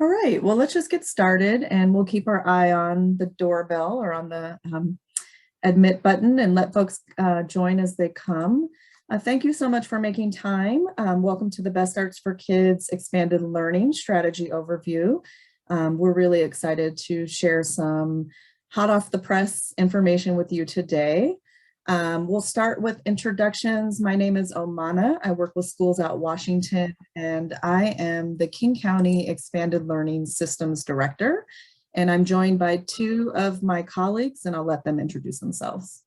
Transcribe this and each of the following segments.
All right, well, let's just get started and we'll keep our eye on the doorbell or on the admit button and let folks join as they come. Thank you so much for making time. Welcome to the Best Starts for Kids Expanded Learning Strategy Overview. We're really excited to share some hot off the press information with you today. We'll start with introductions. My name is Omana. I work with Schools Out Washington, and I am the King County Expanded Learning Systems Director. And I'm joined by two of my colleagues, and I'll let them introduce themselves.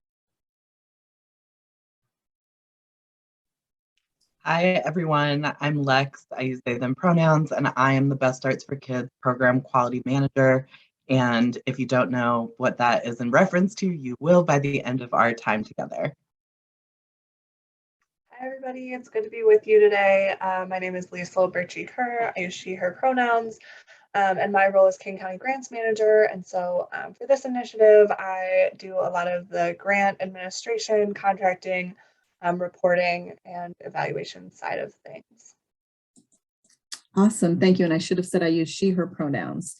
Hi, everyone. I'm Lex. I use they, them pronouns, and I am the Best Starts for Kids Program Quality Manager. And if you don't know what that is in reference to, you will by the end of our time together. Hi, everybody. It's good to be with you today. My name is Lisa Birchie Kerr. I use she, her pronouns, and my role is King County Grants Manager. And so for this initiative, I do a lot of the grant administration, contracting, reporting, and evaluation side of things. Awesome, thank you. And I should have said I use she, her pronouns.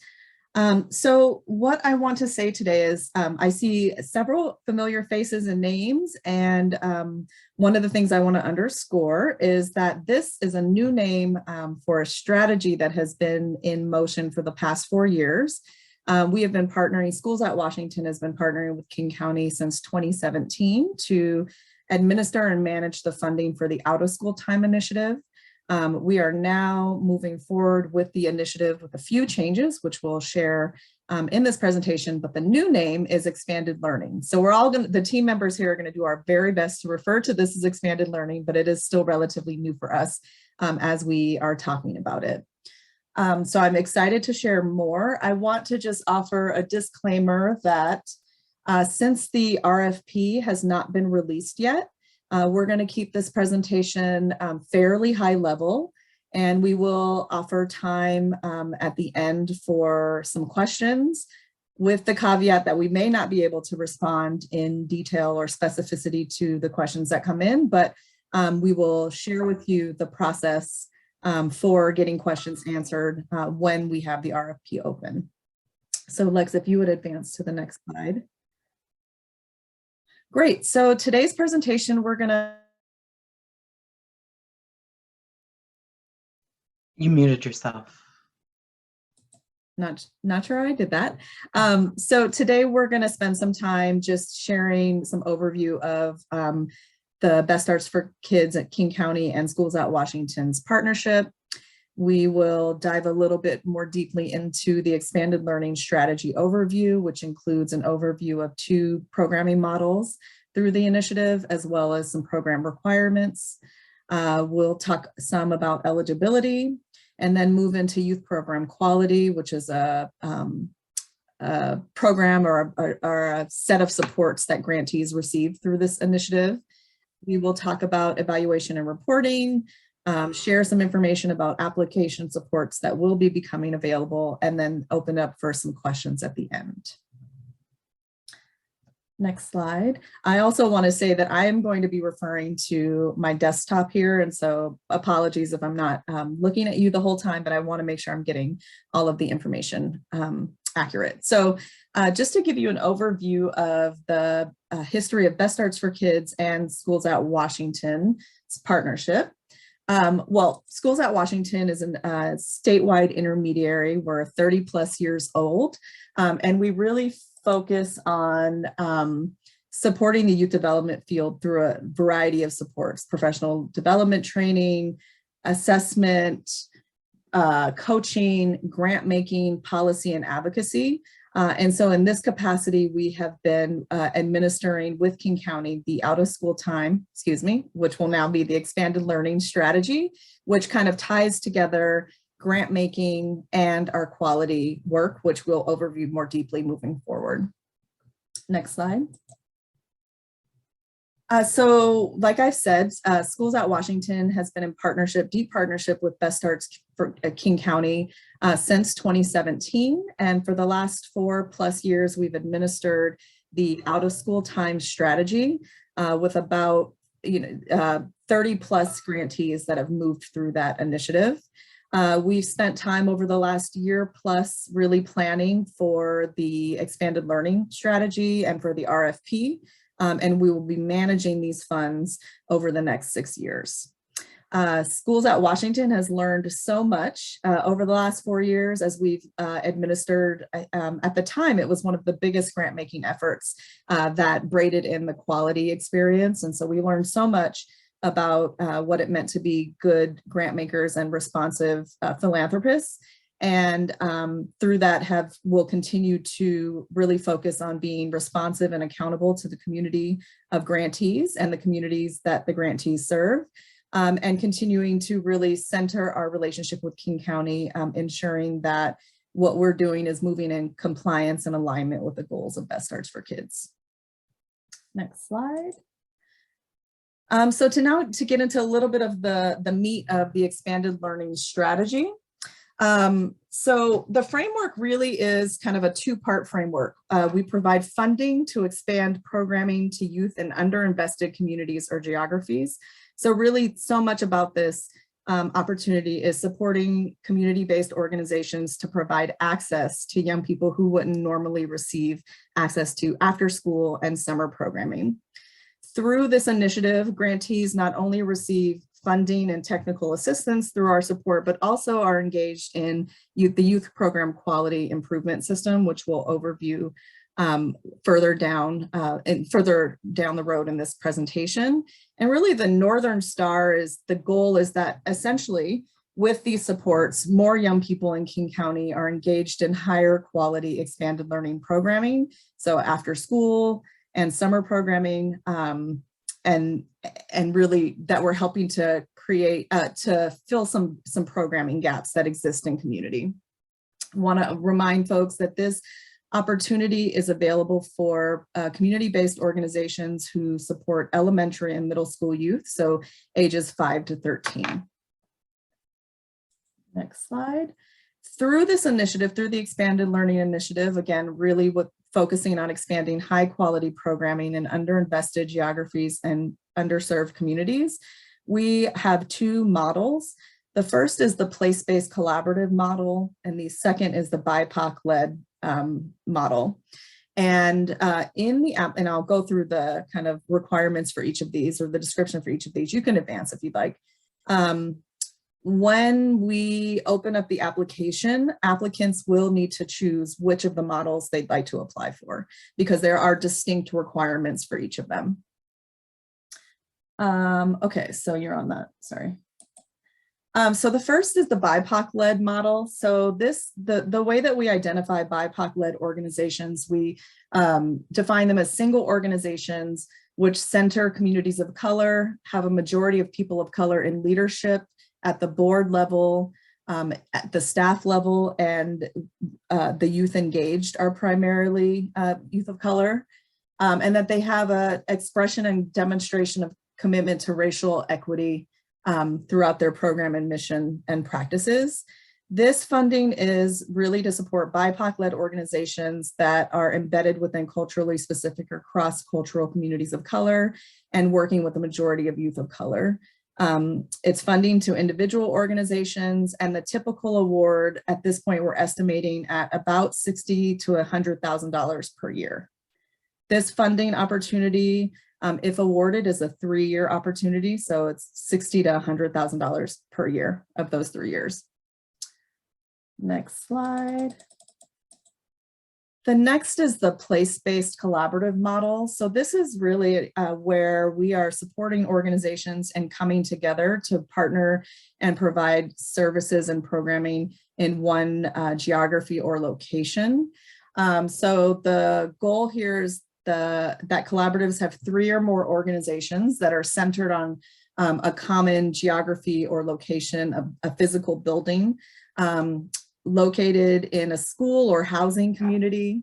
So what I want to say today is I see several familiar faces and names, and one of the things I want to underscore is that this is a new name for a strategy that has been in motion for the past 4 years. We have been partnering, Schools Out Washington has been partnering with King County since 2017 to administer and manage the funding for the Out of School Time Initiative. We are now moving forward with the initiative with a few changes, which we'll share in this presentation, but the new name is Expanded Learning. So we're all the team members here are gonna do our very best to refer to this as Expanded Learning, but it is still relatively new for us as we are talking about it. So I'm excited to share more. I want to just offer a disclaimer that since the RFP has not been released yet, we're going to keep this presentation fairly high level, and we will offer time at the end for some questions, with the caveat that we may not be able to respond in detail or specificity to the questions that come in, but we will share with you the process for getting questions answered when we have the RFP open. So Lex, if you would advance to the next slide. Great, so today's presentation, we're gonna... You muted yourself. Not sure I did that. So today we're gonna spend some time just sharing some overview of the Best Starts for Kids at King County and Schools Out Washington's partnership. We will dive a little bit more deeply into the expanded learning strategy overview, which includes an overview of 2 programming models through the initiative, as well as some program requirements. We'll talk some about eligibility, and then move into youth program quality, which is a program or a set of supports that grantees receive through this initiative. We will talk about evaluation and reporting, share some information about application supports that will be becoming available, and then open up for some questions at the end. Next slide. I also want to say that I am going to be referring to my desktop here, and so apologies if I'm not looking at you the whole time, but I want to make sure I'm getting all of the information accurate. So just to give you an overview of the history of Best Starts for Kids and Schools Out Washington's partnership. Well, Schools Out Washington is a statewide intermediary. We're 30+ years old, and we really focus on supporting the youth development field through a variety of supports: professional development training, assessment, coaching, grant making, policy, and advocacy. And so in this capacity, we have been administering with King County the out of school time, which will now be the expanded learning strategy, which kind of ties together grant making and our quality work, which we'll overview more deeply moving forward. Next slide. So like I said, Schools Out Washington has been in partnership, deep partnership with Best Starts for King County since 2017. And for the last 4+ years, we've administered the out of school time strategy with about 30+ grantees that have moved through that initiative. We've spent time over the last year plus really planning for the expanded learning strategy and for the RFP, and we will be managing these funds over the next 6 years. Schools at Washington has learned so much over the last 4 years as we've administered, at the time, it was one of the biggest grant making efforts that braided in the quality experience. And so we learned so much about what it meant to be good grant makers and responsive philanthropists. And through that will continue to really focus on being responsive and accountable to the community of grantees and the communities that the grantees serve. And continuing to really center our relationship with King County, ensuring that what we're doing is moving in compliance and alignment with the goals of Best Starts for Kids. Next slide. So to get into a little bit of the meat of the expanded learning strategy. So the framework really is kind of a two-part framework. We provide funding to expand programming to youth in underinvested communities or geographies. So really so much about this opportunity is supporting community-based organizations to provide access to young people who wouldn't normally receive access to after school and summer programming. Through this initiative, grantees not only receive funding and technical assistance through our support, but also are engaged in the youth program quality improvement system, which we'll overview further down the road in this presentation. And really the Northern Star the goal is that essentially with these supports, more young people in King County are engaged in higher quality expanded learning programming. So after school and summer programming, and really that we're helping to create, to fill some programming gaps that exist in community. I want to remind folks that this opportunity is available for community-based organizations who support elementary and middle school youth, so ages 5 to 13. Next slide. Through this initiative, through the Expanded Learning Initiative, again, really focusing on expanding high quality programming in underinvested geographies and underserved communities, we have two models. The first is the place-based collaborative model, and the second is the BIPOC-led model. And in the app, and I'll go through the kind of requirements for each of these or the description for each of these. You can advance if you'd like. When we open up the application, applicants will need to choose which of the models they'd like to apply for, because there are distinct requirements for each of them. Okay, so you're on that, sorry. So the first is the BIPOC-led model. So the way that we identify BIPOC-led organizations, we define them as single organizations which center communities of color, have a majority of people of color in leadership, at the board level, at the staff level, and the youth engaged are primarily youth of color, and that they have an expression and demonstration of commitment to racial equity throughout their program and mission and practices. This funding is really to support BIPOC-led organizations that are embedded within culturally specific or cross-cultural communities of color and working with the majority of youth of color. It's funding to individual organizations, and the typical award at this point we're estimating at about $60,000 to $100,000 per year. This funding opportunity, if awarded, is a 3-year opportunity, so it's $60,000 to $100,000 per year of those 3 years. Next slide. The next is the place-based collaborative model. So this is really where we are supporting organizations and coming together to partner and provide services and programming in one geography or location. So the goal here is that collaboratives have 3 or more organizations that are centered on a common geography or location, a physical building, located in a school or housing community,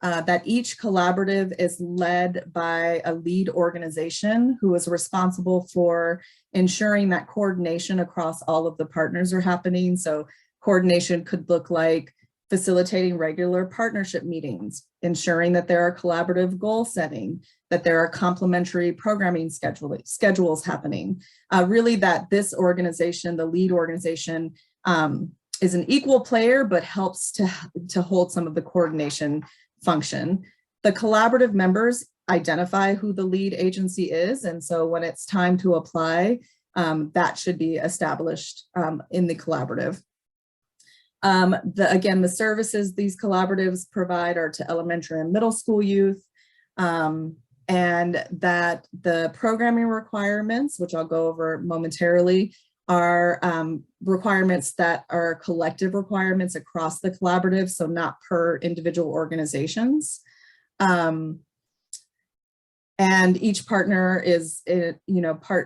that each collaborative is led by a lead organization who is responsible for ensuring that coordination across all of the partners are happening. So coordination could look like facilitating regular partnership meetings, ensuring that there are collaborative goal setting, that there are complementary programming schedules happening. Really that this organization, the lead organization, is an equal player, but helps to hold some of the coordination function. The collaborative members identify who the lead agency is. And so when it's time to apply, that should be established in the collaborative. Again, the services these collaboratives provide are to elementary and middle school youth, and that the programming requirements, which I'll go over momentarily, are requirements that are collective requirements across the collaborative, so not per individual organizations. And each partner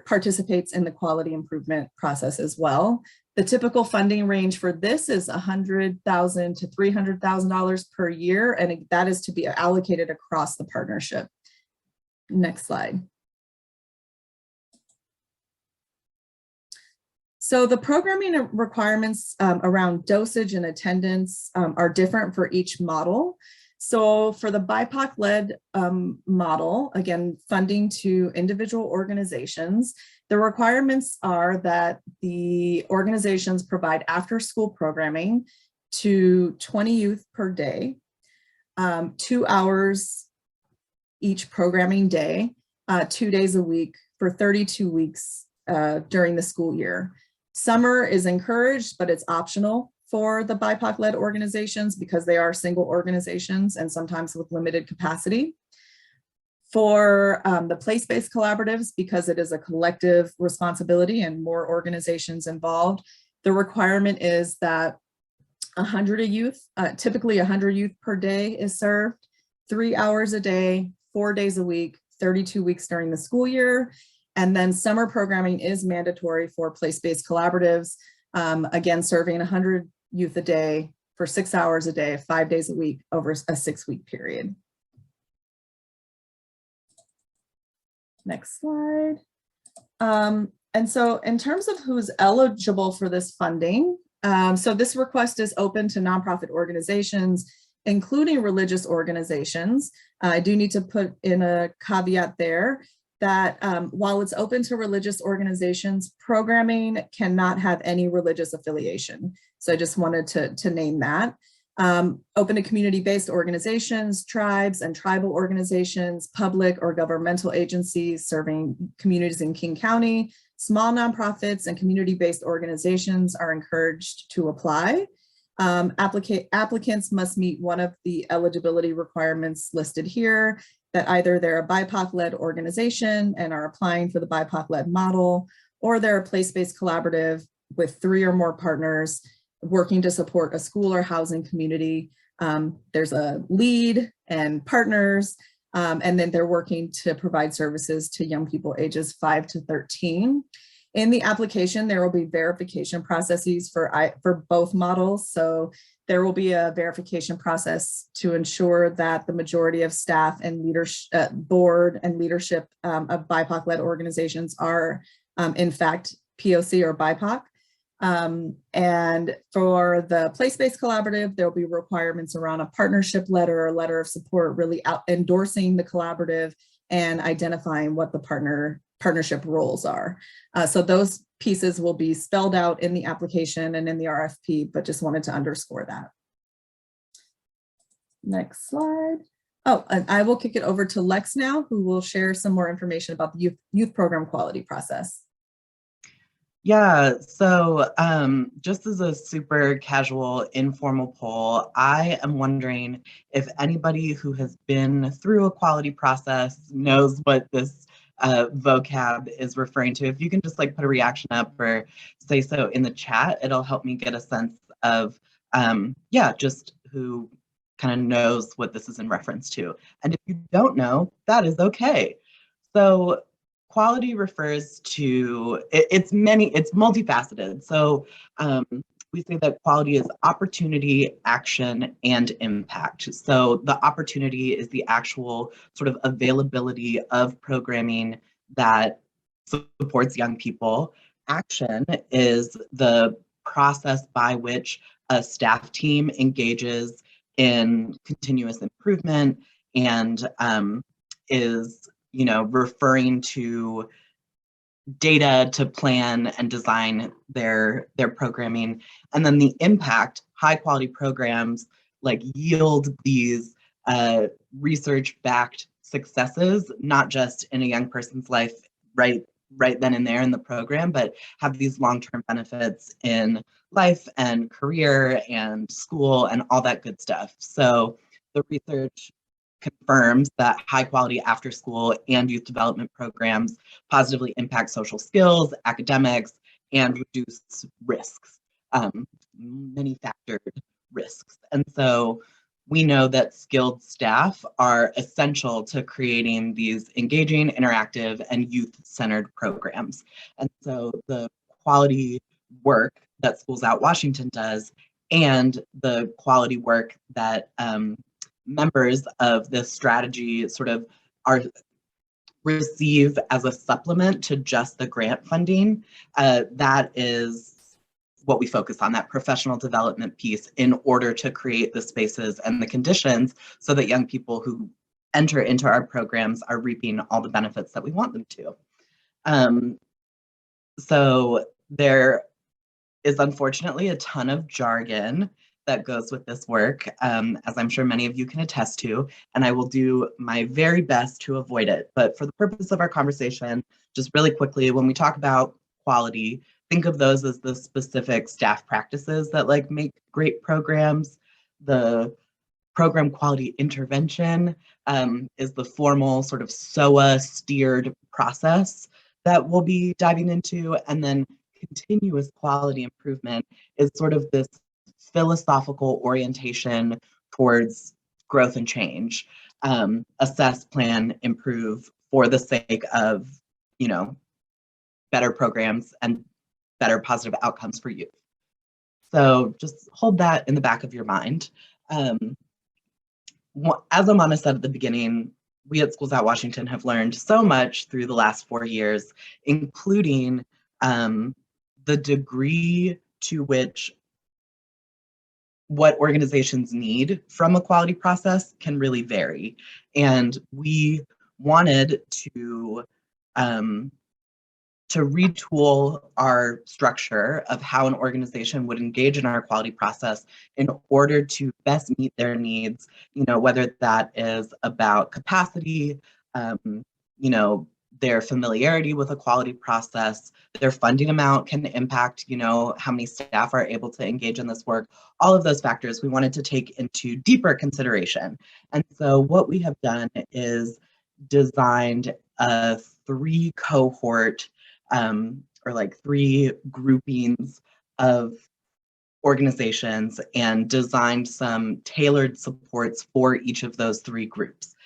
participates in the quality improvement process as well. The typical funding range for this is $100,000 to $300,000 per year, and that is to be allocated across the partnership. Next slide. So the programming requirements around dosage and attendance are different for each model. So for the BIPOC-led model, again, funding to individual organizations, the requirements are that the organizations provide after-school programming to 20 youth per day, 2 hours each programming day, 2 days a week for 32 weeks during the school year. Summer is encouraged, but it's optional for the BIPOC-led organizations because they are single organizations and sometimes with limited capacity. For the place-based collaboratives, because it is a collective responsibility and more organizations involved, the requirement is that 100 youth, typically 100 youth per day is served, 3 hours a day, 4 days a week, 32 weeks during the school year. And then summer programming is mandatory for place-based collaboratives, again, serving 100 youth a day for 6 hours a day, 5 days a week over a 6-week period. Next slide. And so in terms of who's eligible for this funding, so this request is open to nonprofit organizations, including religious organizations. I do need to put in a caveat there that while it's open to religious organizations, programming cannot have any religious affiliation. So I just wanted to name that. Open to community-based organizations, tribes and tribal organizations, public or governmental agencies serving communities in King County, small nonprofits and community-based organizations are encouraged to apply. Applicants must meet one of the eligibility requirements listed here, that either they're a BIPOC-led organization and are applying for the BIPOC-led model, or they're a place-based collaborative with 3 or more partners working to support a school or housing community. There's a lead and partners, and then they're working to provide services to young people ages 5 to 13. In the application, there will be verification processes for both models. So there will be a verification process to ensure that the majority of staff and leadership, board and leadership of BIPOC-led organizations are in fact POC or BIPOC. And for the place-based collaborative, there'll be requirements around a partnership letter or letter of support, really endorsing the collaborative and identifying what the partnership roles are. So those pieces will be spelled out in the application and in the RFP, but just wanted to underscore that. Next slide. Oh, and I will kick it over to Lex now, who will share some more information about the youth program quality process. Yeah, so just as a super casual, informal poll, I am wondering if anybody who has been through a quality process knows what this vocab is referring to. If you can just like put a reaction up or say so in the chat, it'll help me get a sense of, yeah, just who kind of knows what this is in reference to. And if you don't know, that is okay. So quality refers to, it's multifaceted. So we say that quality is opportunity, action, and impact. So the opportunity is the actual sort of availability of programming that supports young people. Action is the process by which a staff team engages in continuous improvement and is, referring to data to plan and design their programming. And then the impact, high quality programs like yield these research-backed successes, not just in a young person's life right then and there in the program, but have these long-term benefits in life and career and school and all that good stuff. So the research confirms that high quality after school and youth development programs positively impact social skills, academics, and reduce risks, many factored risks. And so we know that skilled staff are essential to creating these engaging, interactive, and youth-centered programs. And so the quality work that Schools Out Washington does and the quality work that members of this strategy sort of receive as a supplement to just the grant funding, that is what we focus on, that professional development piece, in order to create the spaces and the conditions so that young people who enter into our programs are reaping all the benefits that we want them to. So there is unfortunately a ton of jargon that goes with this work, as I'm sure many of you can attest to, and I will do my very best to avoid it. But for the purpose of our conversation, just really quickly, when we talk about quality, think of those as the specific staff practices that like make great programs. The program quality intervention is the formal sort of SOA steered process that we'll be diving into. And then continuous quality improvement is sort of this philosophical orientation towards growth and change. Assess, plan, improve for the sake of, better programs and better positive outcomes for youth. So just hold that in the back of your mind. As Amana said at the beginning, we at Schools Out Washington have learned so much through the last 4 years, including the degree to which what organizations need from a quality process can really vary. And we wanted to retool our structure of how an organization would engage in our quality process in order to best meet their needs, whether that is about capacity, their familiarity with a quality process, their funding amount can impact, how many staff are able to engage in this work. All of those factors we wanted to take into deeper consideration. And so what we have done is designed a 3 cohort or like 3 groupings of organizations and designed some tailored supports for each of those 3 groups.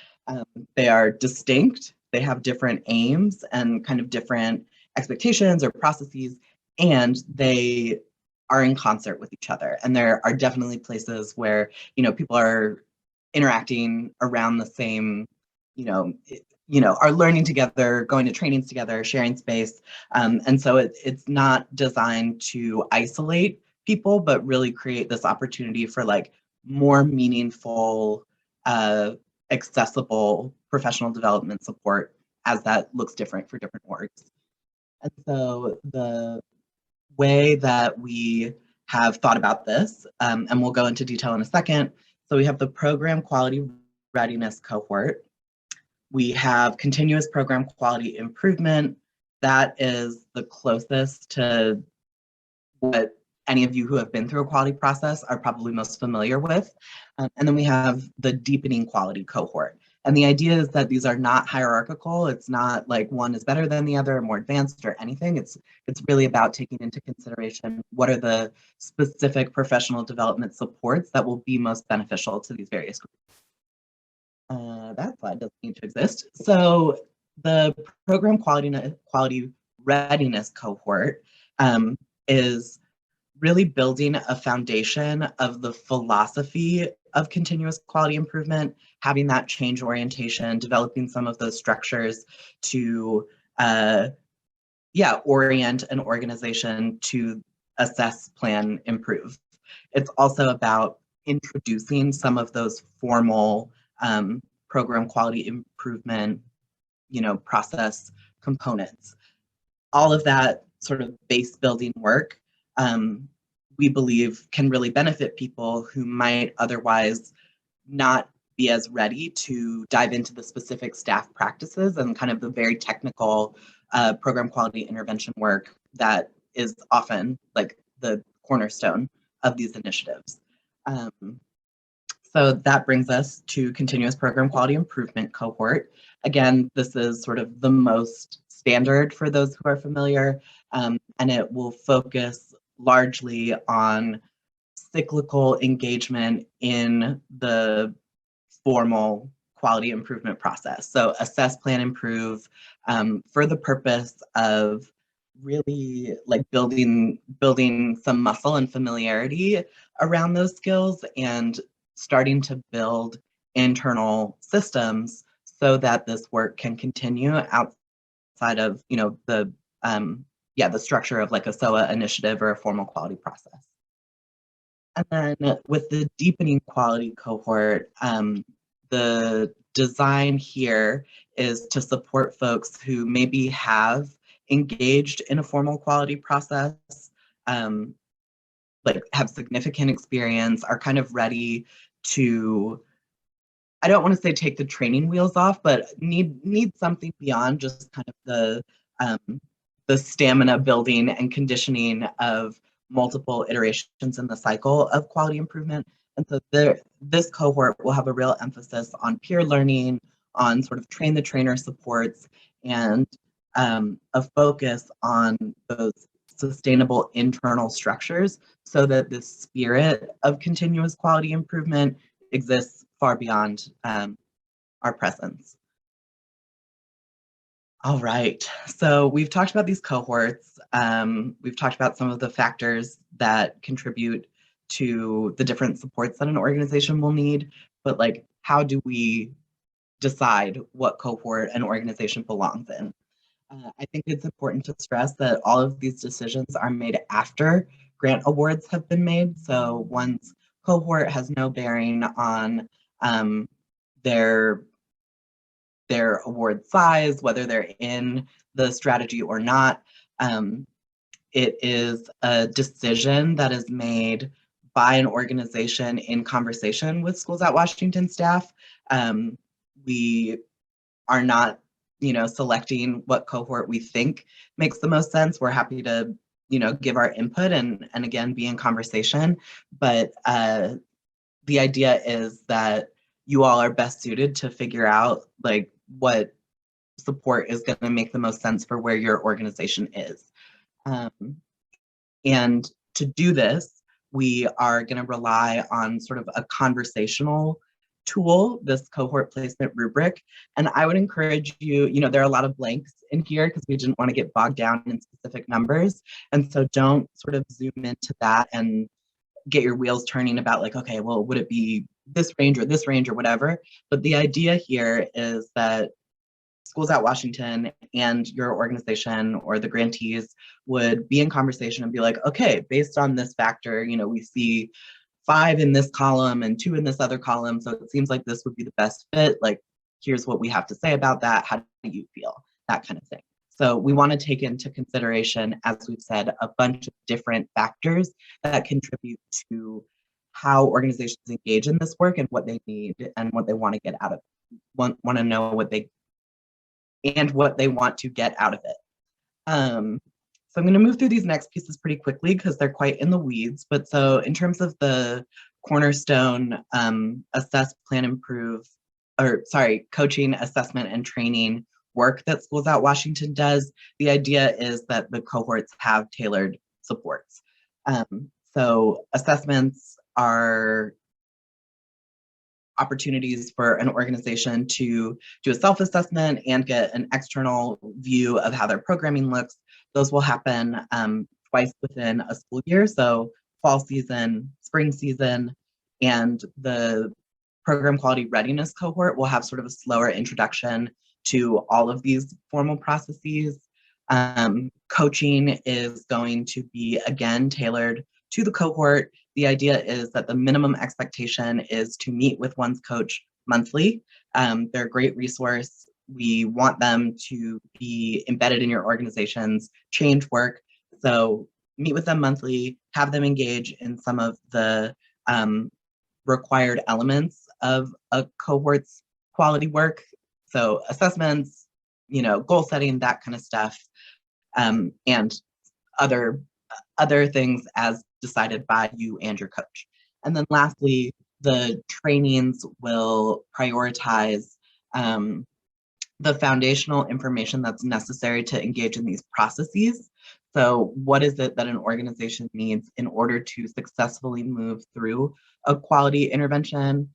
They are distinct, they have different aims and kind of different expectations or processes, and they are in concert with each other. And there are definitely places where, people are interacting around the same, are learning together, going to trainings together, sharing space. And so it's not designed to isolate people, but really create this opportunity for like more meaningful, accessible professional development support as that looks different for different orgs. And so the way that we have thought about this, and we'll go into detail in a second. So we have the program quality readiness cohort. We have continuous program quality improvement. That is the closest to what any of you who have been through a quality process are probably most familiar with. And then we have the deepening quality cohort. And the idea is that these are not hierarchical. It's not like one is better than the other or more advanced or anything. It's really about taking into consideration what are the specific professional development supports that will be most beneficial to these various groups. That slide doesn't need to exist. So the program quality readiness cohort is really building a foundation of the philosophy of continuous quality improvement, having that change orientation, developing some of those structures to orient an organization to assess, plan, improve. It's also about introducing some of those formal program quality improvement, process components. all of that sort of base building work, we believe can really benefit people who might otherwise not be as ready to dive into the specific staff practices and kind of the very technical program quality intervention work that is often like the cornerstone of these initiatives. So that brings us to continuous program quality improvement cohort. Again, this is sort of the most standard for those who are familiar, and it will focus largely on cyclical engagement in the formal quality improvement process. So assess, plan, improve, for the purpose of really like building some muscle and familiarity around those skills and starting to build internal systems so that this work can continue outside of, you know, the structure of like a SOA initiative or a formal quality process. And then with the deepening quality cohort, the design here is to support folks who maybe have engaged in a formal quality process, like have significant experience, are kind of ready to, I don't want to say take the training wheels off, but need something beyond just kind of the stamina building and conditioning of multiple iterations in the cycle of quality improvement. And so this cohort will have a real emphasis on peer learning, on sort of train the trainer supports, and a focus on those sustainable internal structures so that the spirit of continuous quality improvement exists far beyond our presence. All right, so we've talked about these cohorts. We've talked about some of the factors that contribute to the different supports that an organization will need, but like, how do we decide what cohort an organization belongs in? I think it's important to stress that all of these decisions are made after grant awards have been made. So one's cohort has no bearing on their award size, whether they're in the strategy or not. It is a decision that is made by an organization in conversation with Schools at Washington staff. We are not, you know, selecting what cohort we think makes the most sense. We're happy to, you know, give our input and again, be in conversation. But the idea is that you all are best suited to figure out like what support is going to make the most sense for where your organization is. And to do this, we are going to rely on sort of a conversational tool, this cohort placement rubric. And I would encourage you, you know, there are a lot of blanks in here because we didn't want to get bogged down in specific numbers. And so don't sort of zoom into that and get your wheels turning about like, okay, well, would it be this range or whatever? But the idea here is that Schools at Washington and your organization or the grantees would be in conversation and be like, okay, based on this factor, you know, we see 5 in this column and 2 in this other column. So it seems like this would be the best fit. Like, here's what we have to say about that. How do you feel? That kind of thing. So we want to take into consideration, as we've said, a bunch of different factors that contribute to how organizations engage in this work and what they need and what they want to get out of it. Want to know what they want to get out of it. So I'm going to move through these next pieces pretty quickly because they're quite in the weeds. But so in terms of the cornerstone assess, plan, improve, coaching, assessment, and training work that Schools at Washington does, the idea is that the cohorts have tailored supports. So assessments are opportunities for an organization to do a self-assessment and get an external view of how their programming looks. Those will happen twice within a school year, so fall season, spring season, and the program quality readiness cohort will have sort of a slower introduction to all of these formal processes. Coaching is going to be, again, tailored to the cohort. The idea is that the minimum expectation is to meet with one's coach monthly. They're a great resource we want them to be embedded in your organization's change work. So meet with them monthly, have them engage in some of the required elements of a cohort's quality work. So assessments, goal setting, that kind of stuff, and other things as decided by you and your coach. And then lastly, the trainings will prioritize the foundational information that's necessary to engage in these processes. So what is it that an organization needs in order to successfully move through a quality intervention,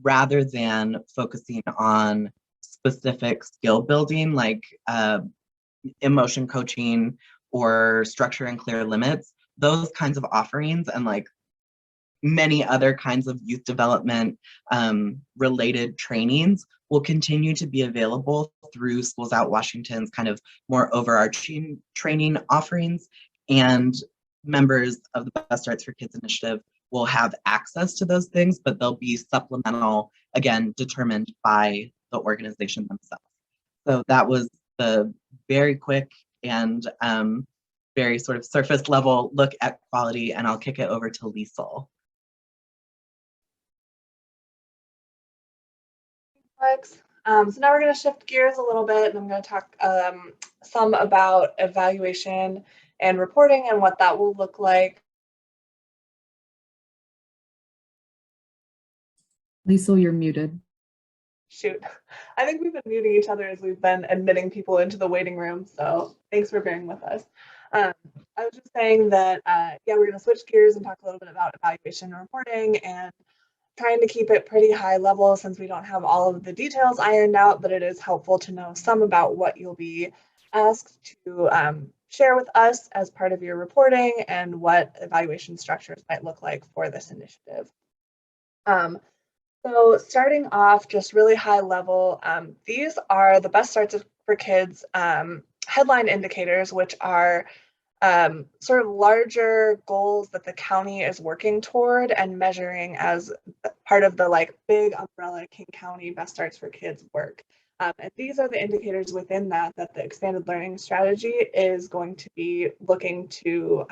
rather than focusing on specific skill building like emotion coaching or structure and clear limits. Those kinds of offerings and like many other kinds of youth development related trainings will continue to be available through Schools Out Washington's kind of more overarching training offerings, and members of the Best Starts for Kids initiative will have access to those things, but they'll be supplemental, again, determined by the organization themselves. So that was the very quick and very sort of surface level look at quality, and I'll kick it over to Liesl. So now we're going to shift gears a little bit, and I'm going to talk some about evaluation and reporting and what that will look like. Liesl, you're muted. Shoot, I think we've been muting each other as we've been admitting people into the waiting room, so thanks for bearing with us. I was just saying that, yeah, we're going to switch gears and talk a little bit about evaluation and reporting, and trying to keep it pretty high level since we don't have all of the details ironed out, but it is helpful to know some about what you'll be asked to share with us as part of your reporting and what evaluation structures might look like for this initiative. So starting off just really high level, these are the Best Starts for Kids headline indicators, which are sort of larger goals that the county is working toward and measuring as part of the like big umbrella King County Best Starts for Kids work. And these are the indicators within that the expanded learning strategy is going to be looking to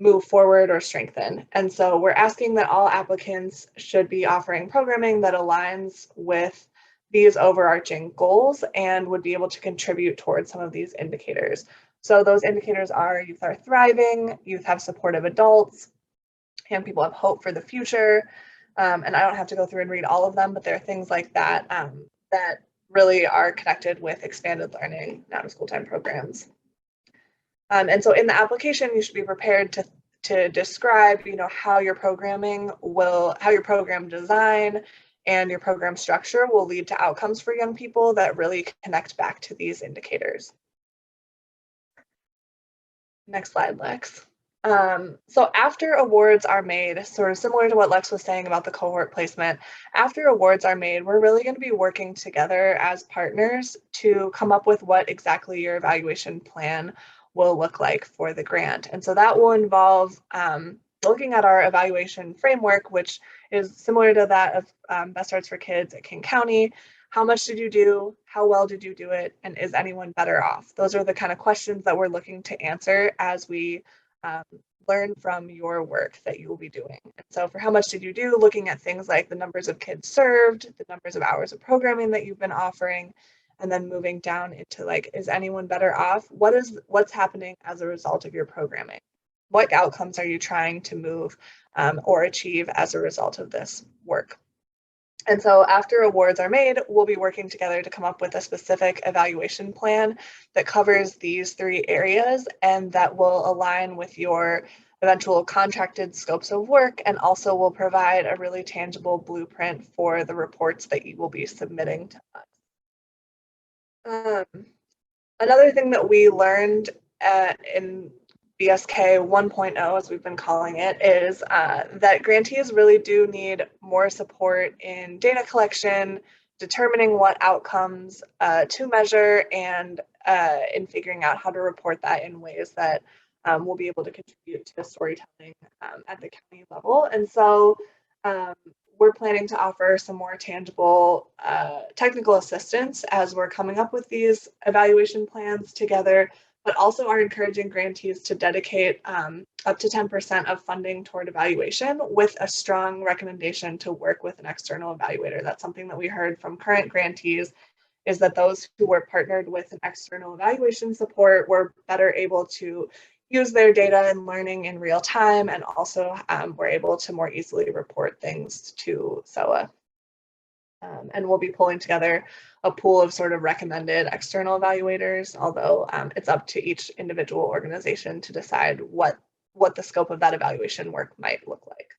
move forward or strengthen. And so we're asking that all applicants should be offering programming that aligns with these overarching goals and would be able to contribute towards some of these indicators. So those indicators are youth are thriving, youth have supportive adults, young people have hope for the future. And I don't have to go through and read all of them, but there are things like that that really are connected with expanded learning, out of school time programs. And so in the application, you should be prepared to describe, how your program design and your program structure will lead to outcomes for young people that really connect back to these indicators. Next slide, Lex. So after awards are made, sort of similar to what Lex was saying about the cohort placement, after awards are made, we're really going to be working together as partners to come up with what exactly your evaluation plan will look like for the grant. And so that will involve looking at our evaluation framework, which is similar to that of Best Starts for Kids at King County. How much did you do? How well did you do it? And is anyone better off? Those are the kind of questions that we're looking to answer as we learn from your work that you will be doing. And so for how much did you do, looking at things like the numbers of kids served, the numbers of hours of programming that you've been offering, and then moving down into like, is anyone better off? What's happening as a result of your programming? What outcomes are you trying to move or achieve as a result of this work? And so after awards are made, we'll be working together to come up with a specific evaluation plan that covers these 3 areas and that will align with your eventual contracted scopes of work, and also will provide a really tangible blueprint for the reports that you will be submitting to us. Another thing that we learned in BSK 1.0, as we've been calling it, is that grantees really do need more support in data collection, determining what outcomes to measure, and in figuring out how to report that in ways that will be able to contribute to storytelling at the county level. And so we're planning to offer some more tangible technical assistance as we're coming up with these evaluation plans together, but also are encouraging grantees to dedicate up to 10% of funding toward evaluation with a strong recommendation to work with an external evaluator. That's something that we heard from current grantees, is that those who were partnered with an external evaluation support were better able to use their data and learning in real time, and also were able to more easily report things to SOA. And we'll be pulling together a pool of sort of recommended external evaluators, although it's up to each individual organization to decide what the scope of that evaluation work might look like.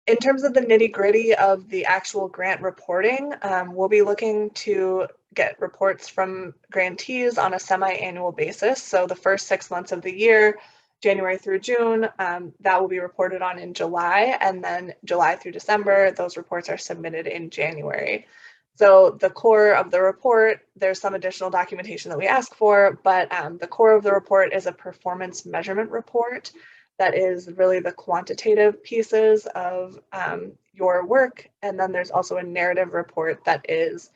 In terms of the nitty-gritty of the actual grant reporting, we'll be looking to get reports from grantees on a semi-annual basis. So the first 6 months of the year, January through June, that will be reported on in July, and then July through December, those reports are submitted in January. So the core of the report, there's some additional documentation that we ask for, but the core of the report is a performance measurement report that is really the quantitative pieces of your work. And then there's also a narrative report that is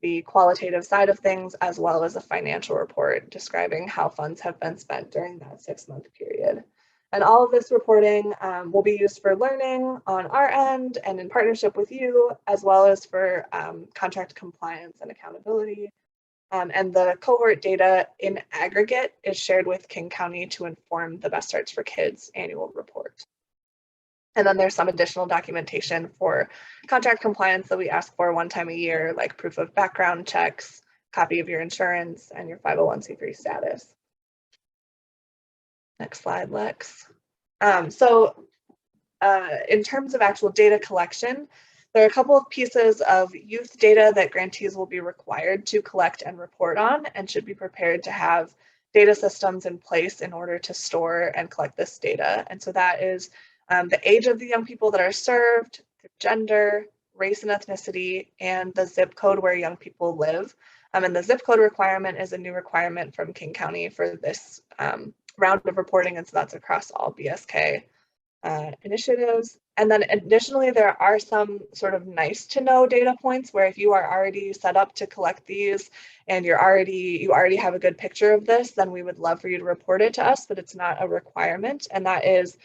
the qualitative side of things, as well as a financial report describing how funds have been spent during that 6-month period. And all of this reporting will be used for learning on our end and in partnership with you, as well as for contract compliance and accountability. And the cohort data in aggregate is shared with King County to inform the Best Starts for Kids annual report. And then there's some additional documentation for contract compliance that we ask for one time a year, like proof of background checks, copy of your insurance, and your 501c3 status. Next slide, Lex. In terms of actual data collection, there are a couple of pieces of youth data that grantees will be required to collect and report on, and should be prepared to have data systems in place in order to store and collect this data. And so that is the age of the young people that are served, their gender, race and ethnicity, and the zip code where young people live. And the zip code requirement is a new requirement from King County for this round of reporting, and so that's across all BSK initiatives. And then additionally, there are some sort of nice to know data points where if you are already set up to collect these and you already have a good picture of this, then we would love for you to report it to us, but it's not a requirement. And that is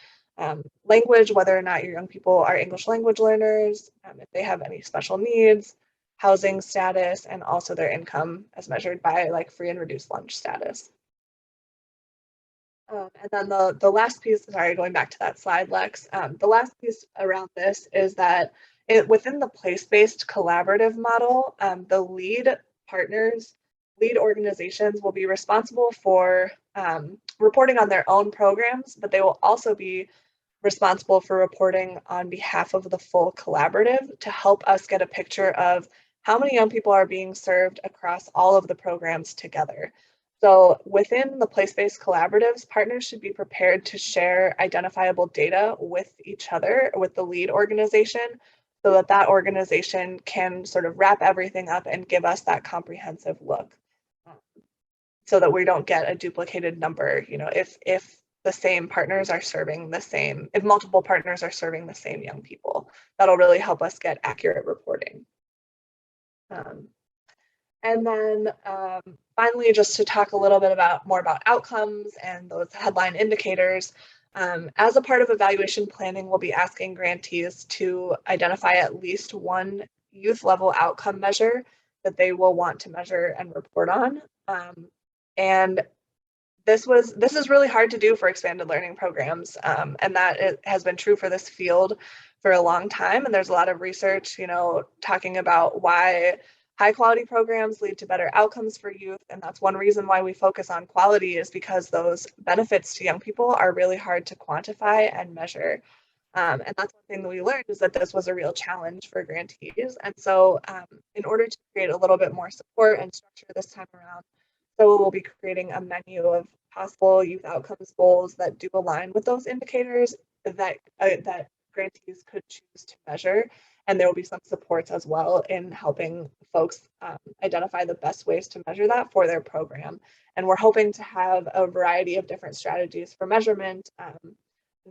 language, whether or not your young people are English language learners, if they have any special needs, housing status, and also their income as measured by like free and reduced lunch status. And then the last piece, sorry, going back to that slide, Lex, the last piece around this is that within the place-based collaborative model, the lead organizations will be responsible for reporting on their own programs, but they will also be responsible for reporting on behalf of the full collaborative to help us get a picture of how many young people are being served across all of the programs together. So within the place-based collaboratives, partners should be prepared to share identifiable data with each other, with the lead organization, so that that organization can sort of wrap everything up and give us that comprehensive look, so that we don't get a duplicated number. You know, if the same partners are serving the same, if multiple partners are serving the same young people, that'll really help us get accurate reporting. And then finally, just to talk a little bit more about outcomes and those headline indicators, as a part of evaluation planning, we'll be asking grantees to identify at least one youth level outcome measure that they will want to measure and report on. And this is really hard to do for expanded learning programs, and that it has been true for this field for a long time. And there's a lot of research, you know, talking about why high quality programs lead to better outcomes for youth. And that's one reason why we focus on quality, is because those benefits to young people are really hard to quantify and measure. And that's one thing that we learned, is that this was a real challenge for grantees. And so in order to create a little bit more support and structure this time around, so we'll be creating a menu of possible youth outcomes goals that do align with those indicators that grantees could choose to measure. And there will be some supports as well in helping folks identify the best ways to measure that for their program. And we're hoping to have a variety of different strategies for measurement,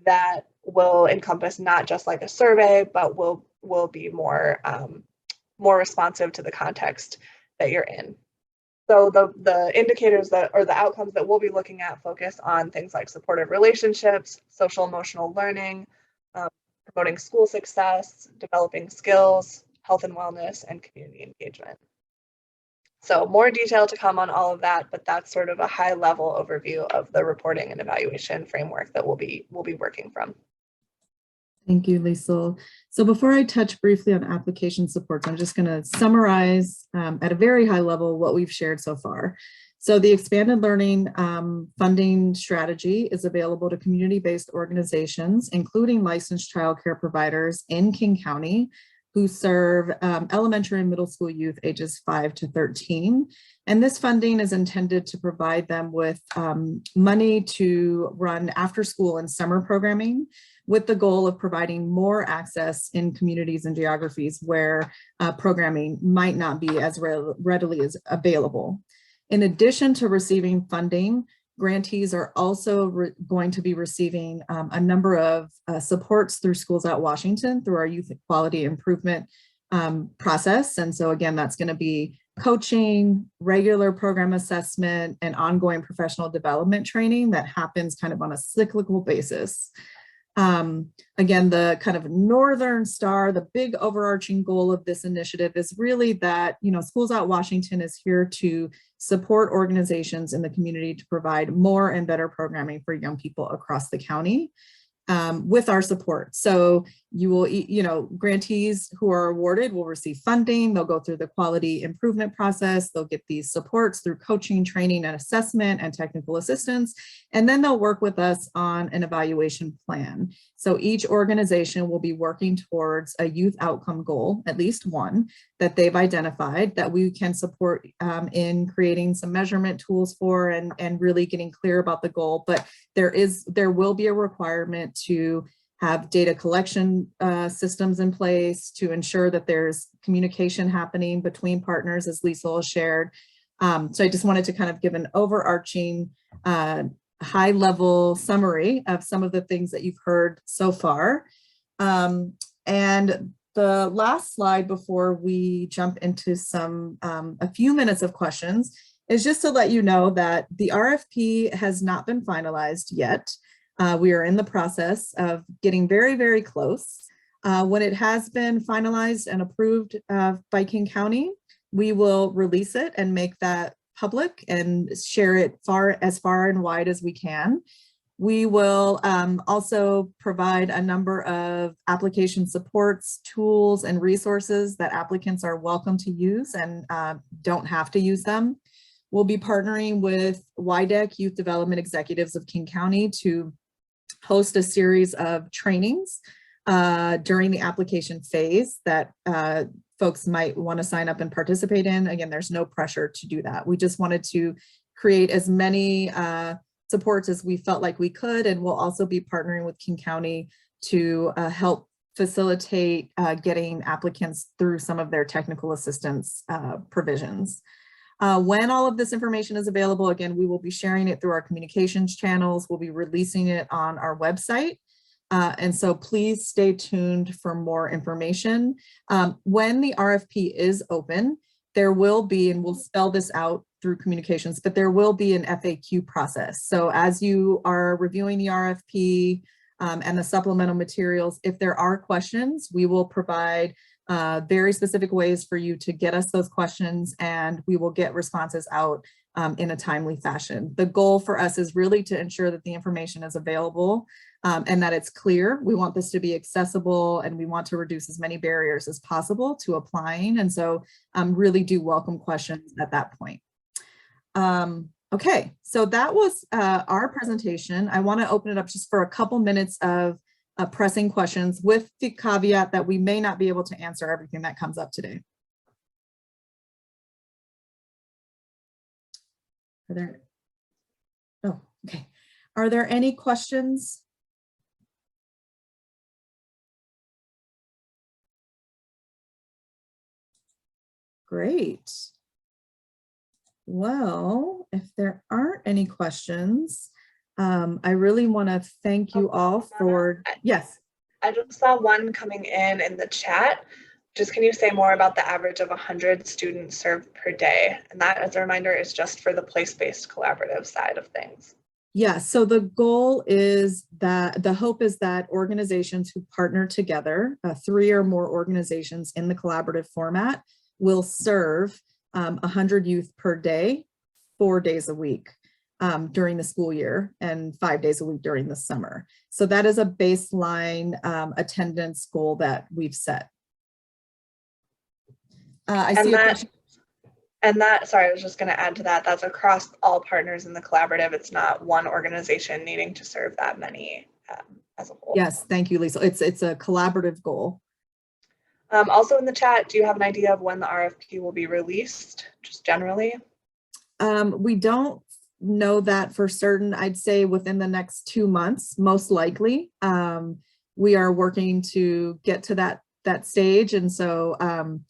that will encompass not just like a survey, but will be more more responsive to the context that you're in. So the indicators that, or the outcomes that we'll be looking at, focus on things like supportive relationships, social emotional learning, promoting school success, developing skills, health and wellness, and community engagement. So more detail to come on all of that, but that's sort of a high level overview of the reporting and evaluation framework that we'll be working from. Thank you, Liesl. So before I touch briefly on application supports, I'm just going to summarize at a very high level what we've shared so far. So the expanded learning funding strategy is available to community-based organizations, including licensed childcare providers in King County, who serve elementary and middle school youth ages 5 to 13. And this funding is intended to provide them with money to run after school and summer programming, with the goal of providing more access in communities and geographies where programming might not be as readily as available. In addition to receiving funding, grantees are also going to be receiving a number of supports through Schools at Washington through our youth quality improvement process. And so again, that's going to be coaching, regular program assessment, and ongoing professional development training that happens kind of on a cyclical basis. Again, the kind of northern star, the big overarching goal of this initiative is really that, you know, Schools at Washington is here to support organizations in the community to provide more and better programming for young people across the county with our support. So you will, you know, grantees who are awarded will receive funding. They'll go through the quality improvement process. They'll get these supports through coaching, training, and assessment and technical assistance. And then they'll work with us on an evaluation plan. So each organization will be working towards a youth outcome goal, at least one, that they've identified that we can support in creating some measurement tools for and really getting clear about the goal. But there will be a requirement to have data collection systems in place to ensure that there's communication happening between partners, as Liesl has shared. So I just wanted to kind of give an overarching high-level summary of some of the things that you've heard so far. And the last slide before we jump into some a few minutes of questions is just to let you know that the RFP has not been finalized yet. We are in the process of getting very, very close. When it has been finalized and approved by King County, we will release it and make that public and share it as far and wide as we can. We will also provide a number of application supports, tools, and resources that applicants are welcome to use and don't have to use them. We'll be partnering with WIDEC, Youth Development Executives of King County, to host a series of trainings during the application phase that folks might want to sign up and participate in. Again, there's no pressure to do that. We just wanted to create as many supports as we felt like we could, and we'll also be partnering with King County to help facilitate getting applicants through some of their technical assistance provisions. When all of this information is available, again, we will be sharing it through our communications channels. We'll be releasing it on our website. And so please stay tuned for more information. When the RFP is open, there will be, and we'll spell this out through communications, but there will be an FAQ process. So as you are reviewing the RFP and the supplemental materials, if there are questions, we will provide very specific ways for you to get us those questions, and we will get responses out in a timely fashion. The goal for us is really to ensure that the information is available and that it's clear. We want this to be accessible, and we want to reduce as many barriers as possible to applying. And so really do welcome questions at that point. Okay, so that was our presentation. I want to open it up just for a couple minutes of pressing questions, with the caveat that we may not be able to answer everything that comes up today. Are there? Oh, okay. Are there any questions? Great. Well, if there aren't any questions, I really want to thank you all for, yes. I just saw one coming in the chat. Just can you say more about the average of 100 students served per day? And that, as a reminder, is just for the place-based collaborative side of things. Yeah, so the goal is that, the hope is that organizations who partner together, 3 or more organizations in the collaborative format, will serve 100 youth per day, 4 days a week during the school year and 5 days a week during the summer. So that is a baseline attendance goal that we've set. I see a question. And that, sorry, I was just going to add to that, that's across all partners in the collaborative. It's not one organization needing to serve that many as a whole. Yes, thank you, Lisa. It's a collaborative goal. Also in the chat, do you have an idea of when the RFP will be released, just generally? We don't know that for certain. I'd say within the next 2 months, most likely. We are working to get to that stage. And so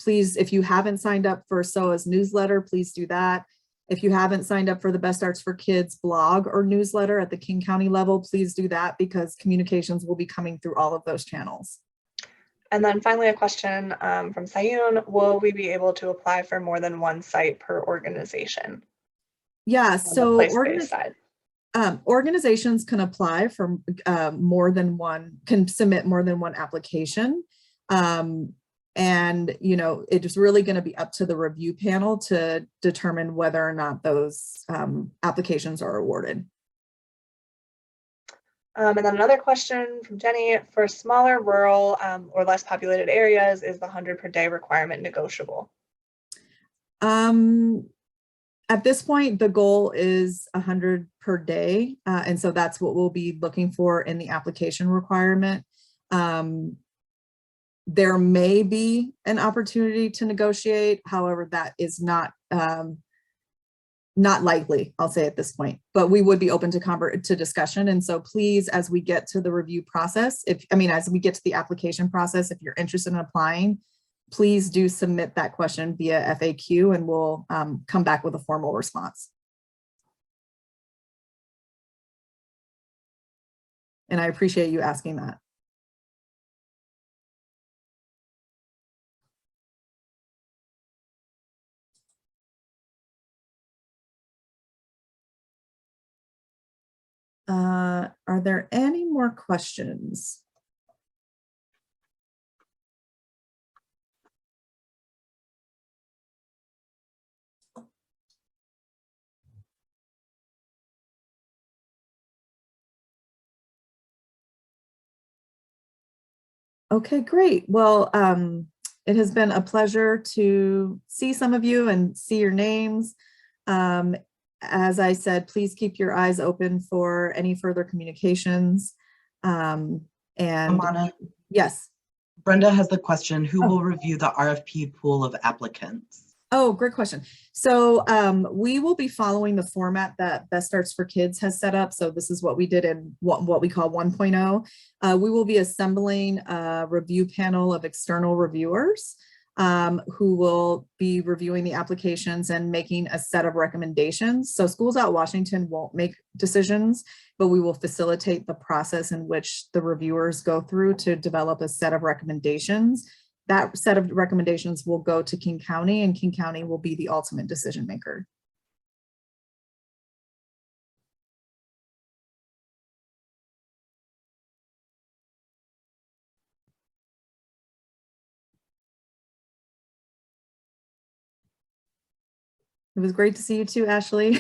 please, if you haven't signed up for SOA's newsletter, please do that. If you haven't signed up for the Best Arts for Kids blog or newsletter at the King County level, please do that, because communications will be coming through all of those channels. And then finally, a question from Sayun, will we be able to apply for more than one site per organization? Yeah, so organizations can apply for more than one, can submit more than one application. And, you know, it is really going to be up to the review panel to determine whether or not those applications are awarded. And then another question from Jenny, for smaller rural or less populated areas, is the 100 per day requirement negotiable? At this point, the goal is 100 per day. And so that's what we'll be looking for in the application requirement. There may be an opportunity to negotiate. However, that is not likely, I'll say at this point, but we would be open to discussion. And so please, as we get to the review process, as we get to the application process, if you're interested in applying, please do submit that question via FAQ and we'll come back with a formal response. And I appreciate you asking that. Are there any more questions? Okay, great. Well, it has been a pleasure to see some of you and see your names. As I said, please keep your eyes open for any further communications. And Amana, yes. Brenda has the question, who will review the RFP pool of applicants? Oh, great question. So we will be following the format that Best Arts for Kids has set up. So this is what we did in what we call 1.0. We will be assembling a review panel of external reviewers who will be reviewing the applications and making a set of recommendations. So Schools Out Washington won't make decisions, but we will facilitate the process in which the reviewers go through to develop a set of recommendations. That set of recommendations will go to King County, and King County will be the ultimate decision maker. It was great to see you too, Ashley.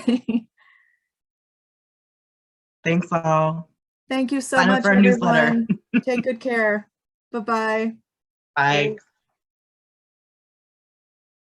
Thanks all. Thank you so Sign up much, for our everyone. newsletter. Take good care. Bye-bye. Bye. Thanks.